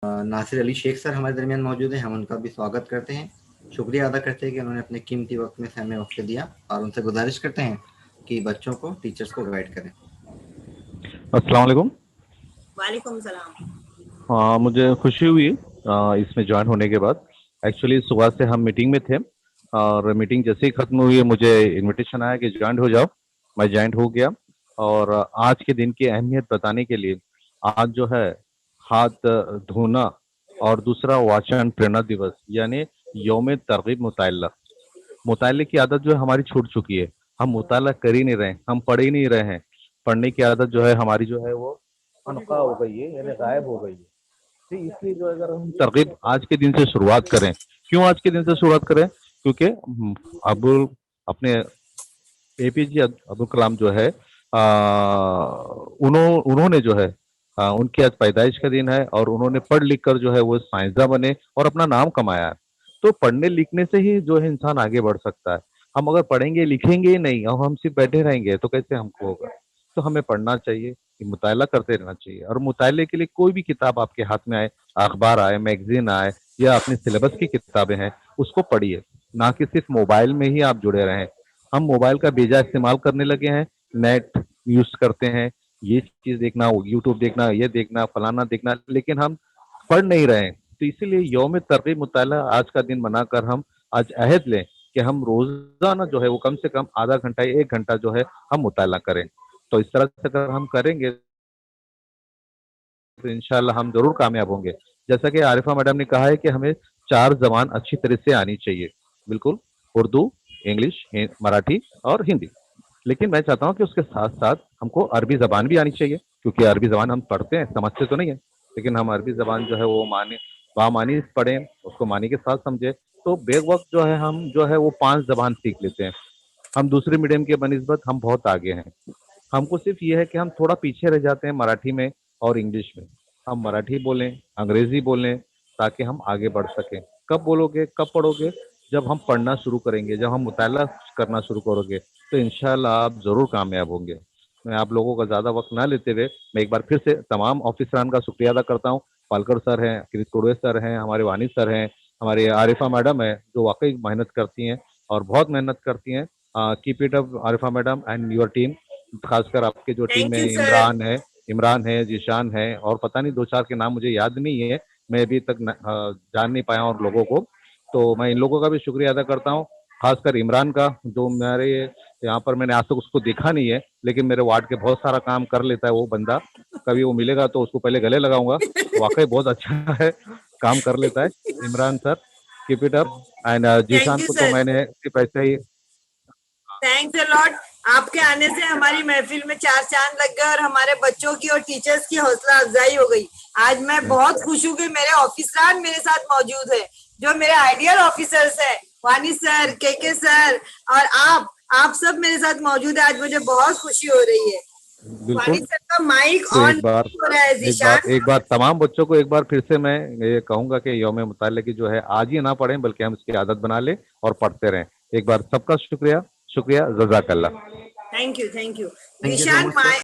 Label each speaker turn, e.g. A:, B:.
A: Nasir Ali Sheikh sir हमारे दरमियान मौजूद हैं, हम उनका भी स्वागत करते हैं। शुक्रिया अदा करते हैं कि उन्होंने अपने कीमती वक्त में से हमें वक्त दिया, और उनसे गुजारिश करते हैं कि बच्चों को, टीचर्स को गाइड करें।
B: अस्सलाम वालेकुम।
C: वालेकुम सलाम।
B: हाँ, मुझे खुशी हुई इसमें ज्वाइन होने के बाद। एक्चुअली सुबह से हम मीटिंग में थे और मीटिंग जैसे ही खत्म हुई मुझे इनविटेशन आया कि ज्वाइन हो जाओ। मैं ज्वाइन हो गया और आज के दिन की अहमियत बताने के लिए आज जो है हाथ धोना और दूसरा वाचन प्रेरणा दिवस यानी यौम तरगीब मुताल्ला। मुताले की आदत जो है हमारी छूट चुकी है। हम मुताला कर ही नहीं रहे, हम पढ़ ही नहीं रहे हैं। पढ़ने की आदत जो है हमारी जो है वो अनका हो गई है यानी गायब हो गई है। तो इसलिए जो अगर हम तरगीब आज के दिन से शुरुआत करें, क्यों आज के दिन से शुरुआत करें? क्योंकि अब्दुल अपने एपीजे अब्दुल कलाम जो है उन्होंने जो है उनकी आज पैदाइश का दिन है और उन्होंने पढ़ लिख कर जो है वो साइंसदान बने और अपना नाम कमाया है। तो पढ़ने लिखने से ही जो है इंसान आगे बढ़ सकता है। हम अगर पढ़ेंगे लिखेंगे ही नहीं और हम सिर्फ बैठे रहेंगे तो कैसे हमको होगा? तो हमें पढ़ना चाहिए, मुताला करते रहना चाहिए। और मुताले के लिए कोई भी किताब आपके हाथ में आए, अखबार आए, मैगजीन आए या अपने सिलेबस की किताबें हैं, उसको पढ़िए, ना कि सिर्फ मोबाइल में ही आप जुड़े रहें। हम मोबाइल का बेजा इस्तेमाल करने लगे हैं, नेट यूज करते हैं, ये चीज देखना, यूट्यूब देखना, ये देखना, फलाना देखना, लेकिन हम पढ़ नहीं रहे हैं। तो इसीलिए यौम तरगीब मुताला आज का दिन मनाकर हम आज अहद लें कि हम रोजाना जो है वो कम से कम आधा घंटा या 1 घंटा जो है हम मुताला करें। तो इस तरह से अगर हम करेंगे तो इंशाल्लाह हम जरूर कामयाब होंगे। जैसा कि आरिफा मैडम ने कहा है कि हमें 4 जबान अच्छी तरह से आनी चाहिए, बिल्कुल, उर्दू, इंग्लिश, मराठी और हिंदी। लेकिन मैं चाहता हूँ कि उसके साथ साथ हमको अरबी जबान भी आनी चाहिए, क्योंकि अरबी जबान हम पढ़ते हैं, समझते तो नहीं है, लेकिन हम अरबी जबान जो है वो माने बामानी पढ़ें, उसको मानी के साथ समझे। तो बेग वक्त जो है हम जो है वो 5 जबान सीख लेते हैं। हम दूसरे मीडियम के बनिस्बत हम बहुत आगे हैं। हमको सिर्फ ये है कि हम थोड़ा पीछे रह जाते हैं मराठी में और इंग्लिश में। हम मराठी बोलें, अंग्रेजी बोलें, ताकि हम आगे बढ़ सकें। कब बोलोगे, कब पढ़ोगे? जब हम पढ़ना शुरू करेंगे, जब हम मुताला करना शुरू करोगे, तो इंशाल्लाह आप जरूर कामयाब होंगे। मैं आप लोगों का ज्यादा वक्त ना लेते हुए मैं एक बार फिर से तमाम ऑफिसरान का शुक्रिया अदा करता हूँ। पालकर सर हैं, किरित कुरवे सर हैं, हमारे वानी सर हैं, हमारे आरिफा मैडम है जो वाकई मेहनत करती हैं और बहुत मेहनत करती हैं। Keep it up Arifa madam and your team. खासकर आपके जो टीम
C: थैंक
B: में
C: यू सर।
B: इमरान है, जीशान है और पता नहीं 2-4 के नाम मुझे याद नहीं है, मैं अभी तक जान नहीं पाया और लोगों को। तो मैं इन लोगों का भी शुक्रिया अदा करता हूँ, खासकर इमरान का, जो मेरे यहाँ पर मैंने आज तक उसको देखा नहीं है, लेकिन मेरे वार्ड के बहुत सारा काम कर लेता है वो बंदा। कभी वो मिलेगा तो उसको पहले गले लगाऊंगा, वाकई बहुत अच्छा है, काम कर लेता है Imran sir. Keep it up. And
C: thank
B: Zeeshan
C: you
B: को तो
C: सर।
B: मैंने सिर्फ ऐसे ही
C: थैंक्स अ लॉट। आपके आने से हमारी महफिल में 4 चांद लग गए और हमारे बच्चों की और टीचर्स की हौसला अफजाई हो गई। आज मैं बहुत खुश हूँ कि मेरे ऑफिसरान मेरे साथ मौजूद है, जो मेरे आइडियल ऑफिसर्स हैं, वानी सर, के सर और आप सब मेरे साथ मौजूद है। आज मुझे बहुत खुशी हो रही है। वानी
B: बिल्कुल।
C: सर का माइक
B: तो
C: ऑन
B: एक बार
C: हो रहा है जीशान।
B: एक बार तमाम बच्चों को एक बार फिर से मैं ये कहूंगा कि यौम मुताले की जो है आज ही ना पढ़ें, बल्कि हम इसकी आदत बना लें और पढ़ते रहें। एक बार सबका शुक्रिया, शुक्रिया, जज़ाकल्लाह।
C: Thank you
A: thank you so
C: Zeeshan.
A: Much sir.